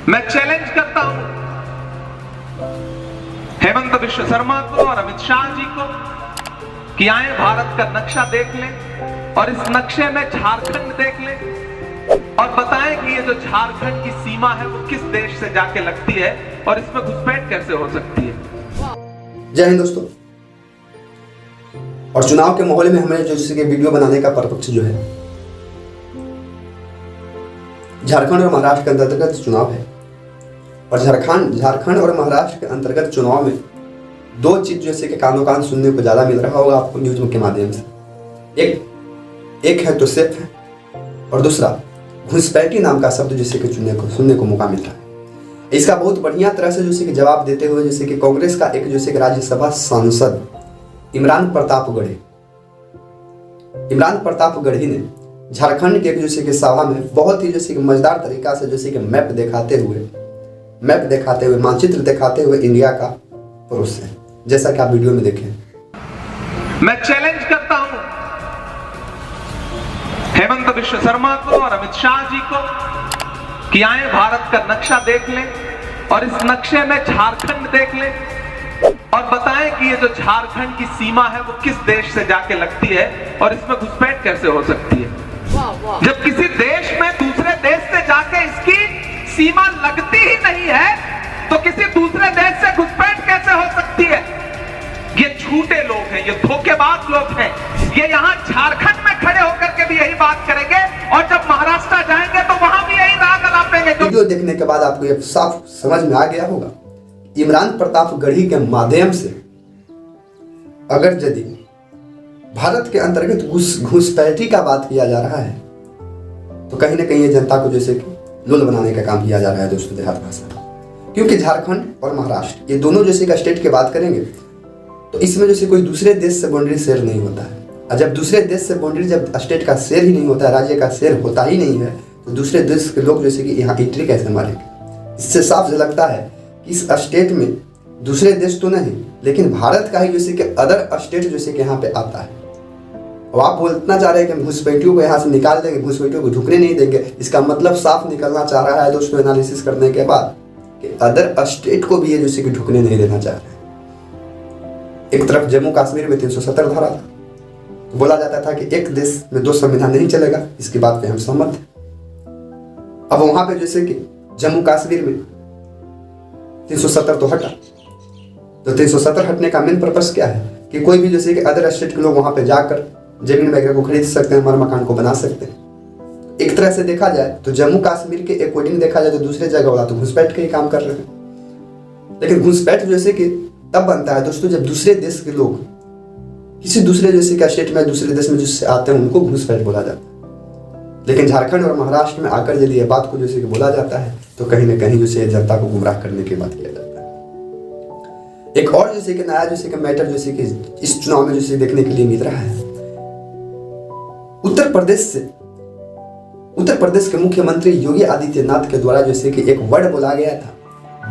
मैं चैलेंज करता हूं हेमंत बिश्व शर्मा को और अमित शाह जी को कि आए भारत का नक्शा देख लें और इस नक्शे में झारखंड देख लें और बताएं कि ये जो झारखंड की सीमा है वो किस देश से जाके लगती है और इसमें घुसपैठ कैसे हो सकती है। जय हिंद दोस्तों। और चुनाव के माहौल में हमें जैसे कि वीडियो बनाने का पर्पस जो है, झारखंड और महाराष्ट्र के अंतर्गत चुनाव है और झारखंड और महाराष्ट्र के अंतर्गत चुनाव में दो चीज जैसे कि कानों कान सुनने को ज्यादा मिल रहा होगा आपको न्यूज के माध्यम से। एक है तो सेफ है और दूसरा घुसपैठी नाम का शब्द जैसे कि सुनने को मौका मिल रहा है। इसका बहुत बढ़िया तरह से जैसे कि जवाब देते हुए जैसे कि कांग्रेस का एक जैसे कि राज्यसभा सांसद इमरान प्रताप गढ़ी ने झारखंड के एक जैसे कि सभा में बहुत ही जैसे कि मजेदार तरीका से जैसे कि मैप दिखाते हुए मानचित्र दिखाते हुए इंडिया का परोस है, जैसा कि आप वीडियो में देखें। मैं चैलेंज करता हूं हेमंत बिश्व शर्मा को और अमित शाह जी को कि आए भारत का नक्शा देख लें और इस नक्शे में झारखंड देख लें और बताएं कि ये जो झारखंड की सीमा है वो किस देश से जाके लगती है और इसमें घुसपैठ कैसे हो सकती है। जब किसी देश में दूसरे देश से जाके इसकी सीमा लगती ही नहीं है तो किसी दूसरे देश से घुसपैठ कैसे हो सकती है। ये झूठे लोग हैं, ये धोखेबाज लोग हैं, ये यहाँ झारखंड में खड़े होकर के भी यही बात करेंगे और जब महाराष्ट्र जाएंगे तो वहां भी यही राग अलापेंगे। वीडियो देखने के बाद आपको ये साफ समझ में आ गया होगा, इमरान प्रताप गढ़ी के माध्यम से अगर यदि भारत के अंतर्गत घुसपैठी का बात किया जा रहा है तो कहीं ना कहीं ये जनता को जैसे कि लोल बनाने का काम किया जा रहा है दोस्तों देहात भाषा में। क्योंकि झारखंड और महाराष्ट्र ये दोनों जैसे का स्टेट की बात करेंगे तो इसमें जैसे कोई दूसरे देश से बाउंड्री शेयर नहीं होता है। और जब दूसरे देश से बाउंड्री जब स्टेट का शेयर ही नहीं होता है, राज्य का शेयर होता ही नहीं है, तो दूसरे देश के लोग जैसे कि यहाँ एंट्री कैसे मारेंगे। इससे साफ लगता है कि इस स्टेट में दूसरे देश तो नहीं लेकिन भारत का ही जैसे कि अदर स्टेट जैसे कि यहाँ पे आता है। और आप बोलना चाह रहे हैं कि घुसपैठियों को यहाँ से निकाल देंगे, घुसपैठियों को ढुकने नहीं देंगे। इसका मतलब साफ निकलना चाह रहा है दोस्तों एनालिसिस करने के बाद कि अदर स्टेट को भी ये जैसे कि ढुकने नहीं देना चाह रहे हैं। एक तरफ जम्मू कश्मीर में 370 धारा था, तो बोला जाता था कि एक देश में दो संविधान नहीं चलेगा, इसकी बात पे हम सहमत हैं। अब वहां पे जैसे कि जम्मू कश्मीर में 370 तो हटा, तो 370 हटने का मेन पर्पस क्या है कि कोई भी जैसे कि अदर स्टेट के लोग वहां पे जाकर जमीन वगैरह को खरीद सकते हैं, हमारे मकान को बना सकते हैं। एक तरह से देखा जाए तो जम्मू कश्मीर के अकॉर्डिंग देखा जाए तो दूसरे जगह वाला तो घुसपैठ के ही काम कर रहे हैं। लेकिन घुसपैठ जैसे कि तब बनता है दोस्तों जब दूसरे देश के लोग किसी दूसरे जैसे का स्टेट में दूसरे देश में जिससे आते हैं उनको घुसपैठ बोला जाता है। लेकिन झारखंड और महाराष्ट्र में आकर यदि ये बात को जैसे कि बोला जाता है तो कहीं ना कहीं जैसे जनता को गुमराह करने की बात किया जाता है। एक और जैसे कि नया जैसे कि मैटर जैसे कि इस चुनाव में जैसे देखने के लिए मिल रहा है, उत्तर प्रदेश के मुख्यमंत्री योगी आदित्यनाथ के द्वारा जैसे कि एक वर्ड बोला गया था,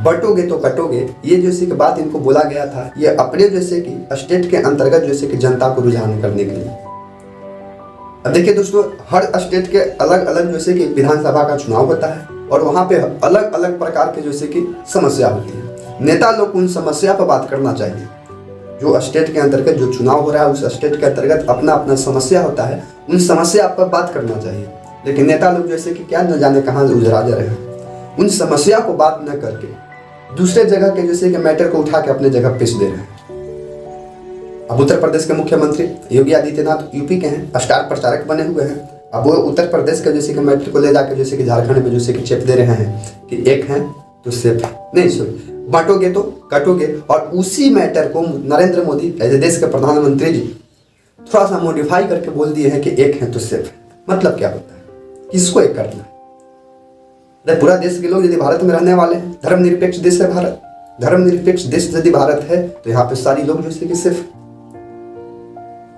बटोगे तो कटोगे। ये जैसे कि बात इनको बोला गया था, ये अपने जैसे कि स्टेट के अंतर्गत जैसे कि जनता को रुझान करने के लिए। अब देखिए दोस्तों, हर स्टेट के अलग अलग जैसे कि विधानसभा का चुनाव होता है और वहां पे अलग अलग प्रकार के जैसे कि समस्या होती है। नेता लोग उन समस्या पर बात करना चाहिए। जो स्टेट के अंतर्गत जो चुनाव हो रहा है उस स्टेट के अंतर्गत अपना अपना समस्या होता है, उन समस्या पर बात करना चाहिए। लेकिन नेता लोग जैसे कि क्या न जाने कहाँ उजरा जा रहे हैं, उन समस्या को बात न करके दूसरे जगह के जैसे कि मैटर को उठा के अपने जगह पेश दे रहे हैं। अब उत्तर प्रदेश के मुख्यमंत्री योगी आदित्यनाथ यूपी के हैं, स्टार प्रचारक बने हुए हैं। अब वो उत्तर प्रदेश के जैसे कि मैटर को ले जाकर जैसे कि झारखंड में जैसे कि चेप दे रहे हैं कि एक है तो सिर्फ नहीं सॉरी बांटोगे तो कटोगे। और उसी मैटर को नरेंद्र मोदी एज देश के प्रधानमंत्री जी थोड़ा सा मॉडिफाई करके बोल दिए हैं कि एक है तो सिर्फ। मतलब क्या होता है, किसको एक करना है। पूरा देश के लोग यदि भारत में रहने वाले हैं, धर्मनिरपेक्ष देश है भारत, धर्मनिरपेक्ष देश यदि भारत है तो यहाँ पे सारी लोग जैसे कि सिर्फ,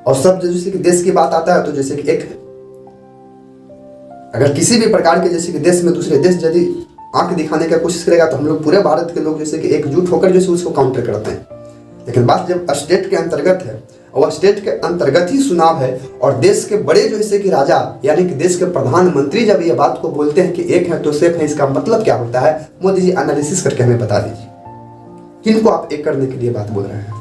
और सब जैसे कि देश की बात आता है तो जैसे कि एक है। अगर किसी भी प्रकार के जैसे कि देश में दूसरे देश यदि आंख दिखाने की कोशिश करेगा तो हम लोग पूरे भारत के लोग जैसे कि एकजुट होकर जैसे उसको काउंटर करते हैं। लेकिन बात जब स्टेट के अंतर्गत है, और वह स्टेट के अंतर्गत ही चुनाव है। और देश के बड़े जो जैसे कि राजा यानी कि देश के प्रधानमंत्री जब ये बात को बोलते हैं कि एक है तो सेफ है, इसका मतलब क्या होता है? मोदी जी एनालिसिस करके हमें बता दीजिए, किनको आप एक करने के लिए बात बोल रहे हैं?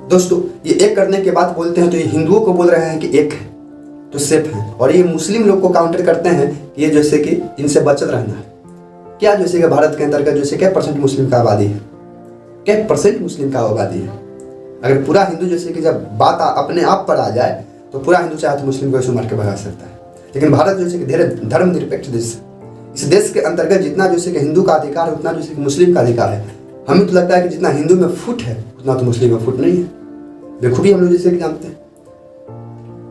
दोस्तों, ये एक करने के बाद बोलते हैं तो ये हिंदुओं को बोल रहे हैं कि एक है तो सेफ है, और ये मुस्लिम लोग को काउंटर करते हैं कि ये जैसे कि इनसे बचत रहना है। क्या जैसे कि भारत के अंतर्गत जैसे क्या परसेंट मुस्लिम का आबादी है? क्या परसेंट मुस्लिम का आबादी है? अगर पूरा हिंदू जैसे कि जब बात अपने आप पर आ जाए तो पूरा हिंदू चाहे तो मुस्लिम को ऐसे मार के भगा सकता है। लेकिन भारत जैसे कि धर्मनिरपेक्ष देश है, इस देश के अंतर्गत जितना जैसे कि हिंदू का अधिकार है उतना जैसे कि मुस्लिम का अधिकार है। हमें तो लगता है कि जितना हिंदू में फुट है उतना तो मुस्लिम में फुट नहीं है। बेखूबी हम लोग जैसे कि जानते हैं,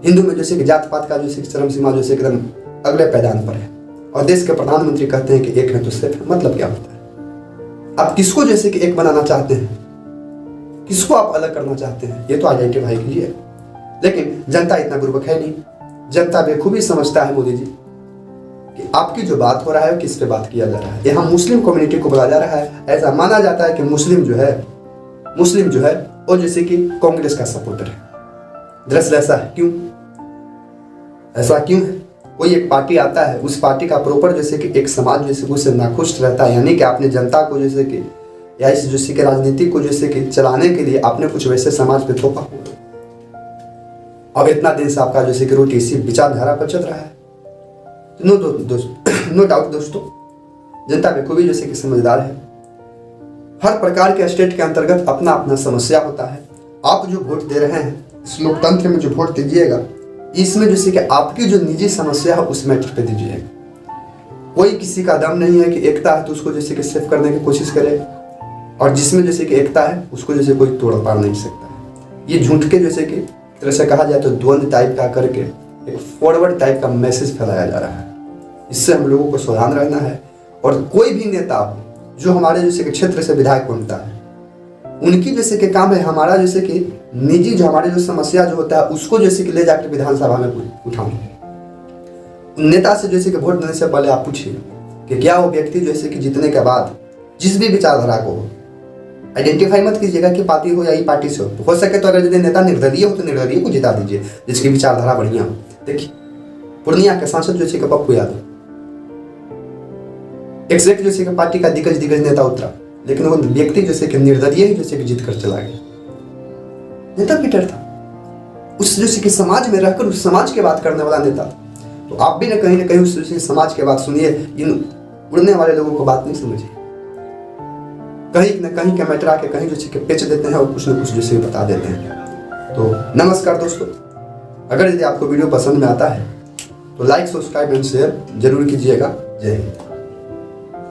हिंदू में जैसे कि जात पात का जैसे कि चरम सीमा जैसे एकदम अगले पैदान पर है, और देश के प्रधानमंत्री कहते हैं कि एक है तो सेफ है। मतलब क्या होता है? आप किसको जैसे कि एक बनाना चाहते हैं? किसको आप अलग करना चाहते हैं? ये तो आइडेंटिफाई कीजिए। लेकिन जनता इतना बुर्बक है नहीं, जनता बेखूबी समझता है मोदी जी कि आपकी जो बात हो रहा है किस पे बात किया जा रहा है। यहाँ मुस्लिम कम्युनिटी को बोला जा रहा है, ऐसा माना जाता है कि मुस्लिम जो है वो जैसे कि कांग्रेस का सपोर्टर है। दरअसल ऐसा है क्यों? ऐसा क्यों है? कोई एक पार्टी आता है, उस पार्टी का प्रॉपर जैसे कि एक समाज जैसे उससे नाखुश रहता है, यानी कि आपने जनता को जैसे कि या इस जैसे कि राजनीति को जैसे कि चलाने के लिए आपने कुछ वैसे समाज पे थोपा हो। अब इतना दिन से आपका जैसे कि रोटी इसी विचारधारा पर चल रहा है। नो डाउट दोस्तों, जनता बेखूबी जैसे कि समझदार है। हर प्रकार के स्टेट के अंतर्गत अपना अपना समस्या होता है। आप जो वोट दे रहे हैं, इस लोकतंत्र में जो वोट दीजिएगा, इसमें जैसे कि आपकी जो निजी समस्या है उस मैटर पे दीजिएगा। कोई किसी का दम नहीं है कि एकता है तो उसको जैसे कि सेव करने की कोशिश करे, और जिसमें जैसे कि एकता है उसको जैसे कोई तोड़ पार नहीं सकता है। ये झूठ के जैसे कि तरह से कहा जाए तो द्वंद्व टाइप का करके एक फॉरवर्ड टाइप का मैसेज फैलाया जा रहा है। इससे हम लोगों को सावधान रहना है। और कोई भी नेता हो जो हमारे जैसे कि क्षेत्र से विधायक बनता है, उनकी जैसे कि काम है हमारा जैसे कि निजी जो हमारे जो समस्या जो होता है उसको जैसे कि ले जाकर विधानसभा में उठाना। नेता से जैसे कि वोट देने से पहले आप पूछिए कि क्या वो व्यक्ति जैसे कि जीतने के बाद जिस भी विचारधारा को आइडेंटिफाई मत कीजिएगा कि पार्टी हो या ई पार्टी से हो सके तो अगर यदि नेता निर्दलीय हो तो निर्दलीय को जिता दीजिए जिसकी विचारधारा बढ़िया हो। देखिए पूर्णिया के सांसद जैसे कि पप्पू यादव एक जैसे कि पार्टी का दिग्गज नेता उतरा, लेकिन वो व्यक्ति जैसे कि निर्दलीय ही जैसे कि जीत कर चला गया। नेता पीटर था, उस जैसे कि समाज में रहकर उस समाज के बात करने वाला नेता। तो आप भी ना कहीं उस जैसे समाज के बात सुनिए, इन उड़ने वाले लोगों को बात नहीं समझिए। कहीं न कहीं के मैटर आके कहीं जैसे कि पेच देते हैं और कुछ न कुछ जैसे बता देते हैं। तो नमस्कार दोस्तों, अगर यदि आपको वीडियो पसंद में आता है तो लाइक, सब्सक्राइब एंड शेयर जरूर कीजिएगा। जय हिंद।